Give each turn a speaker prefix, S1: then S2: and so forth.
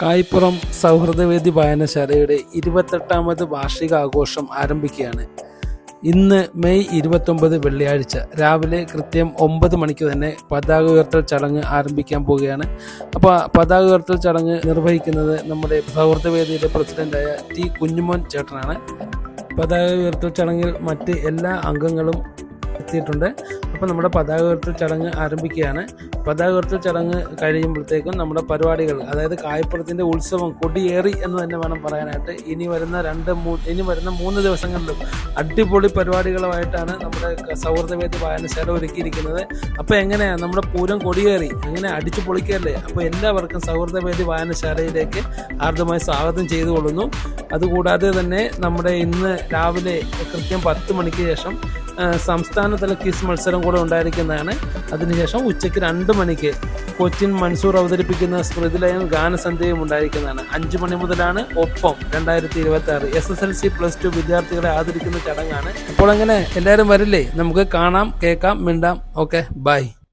S1: കായ്പുറം സൗഹൃദവേദി വായനശാലയുടെ 28ാമത് വാർഷികാഘോഷം ആരംഭിക്കുകയാണ്. ഇന്ന് മെയ് 29 വെള്ളിയാഴ്ച രാവിലെ കൃത്യം 9 മണിക്ക് തന്നെ പതാക ഉയർത്തൽ ചടങ്ങ് ആരംഭിക്കാൻ പോവുകയാണ്. അപ്പോൾ പതാക ഉയർത്തൽ ചടങ്ങ് നിർവഹിക്കുന്നത് നമ്മുടെ സൗഹൃദവേദിയുടെ പ്രസിഡന്റായ ടി കുഞ്ഞുമോൻ ചേട്ടനാണ്. പതാക ഉയർത്തൽ ചടങ്ങിൽ മറ്റ് എല്ലാ അംഗങ്ങളും എത്തിയിട്ടുണ്ട്. അപ്പോൾ നമ്മുടെ പതാക ഉയർത്തൽ ചടങ്ങ് ആരംഭിക്കുകയാണ്. പതാക ഉയർത്തൽ ചടങ്ങ് കഴിയുമ്പോഴത്തേക്കും നമ്മുടെ പരിപാടികൾ, അതായത് കായ്പുറത്തിൻ്റെ ഉത്സവം കൊടിയേറി എന്ന് തന്നെ വേണം പറയാനായിട്ട്. ഇനി വരുന്ന 3 ദിവസങ്ങളിലും അടിപൊളി പരിപാടികളുമായിട്ടാണ് നമ്മുടെ സൗഹൃദവേദി വായനശാല ഒരുക്കിയിരിക്കുന്നത്. അപ്പോൾ എങ്ങനെയാണ് നമ്മുടെ പൂരം കൊടിയേറി എങ്ങനെ അടിച്ചു പൊളിക്കല്ലേ? അപ്പോൾ എല്ലാവർക്കും സൗഹൃദവേദി വായനശാലയിലേക്ക് ഹാർദമായി സ്വാഗതം ചെയ്തുകൊള്ളുന്നു. അതുകൂടാതെ തന്നെ നമ്മുടെ ഇന്ന് രാവിലെ കൃത്യം 10 മണിക്ക് ശേഷം സംസ്ഥാനതല ക്വിസ് മത്സരം കൂടെ ഉണ്ടായിരിക്കുന്നതാണ്. അതിനുശേഷം ഉച്ചയ്ക്ക് 2 മണിക്ക് കൊച്ചിൻ മൻസൂർ അവതരിപ്പിക്കുന്ന സ്മൃതിലയം ഗാനസന്ധ്യയും ഉണ്ടായിരിക്കുന്നതാണ്. 5 മണി മുതലാണ് ഒപ്പം 2026 SSLC+2 വിദ്യാർത്ഥികളെ ആദരിക്കുന്ന ചടങ്ങാണ്. അപ്പോൾ അങ്ങനെ എല്ലാവരും വരില്ലേ? നമുക്ക് കാണാം, കേൾക്കാം, മിണ്ടാം. Okay, by.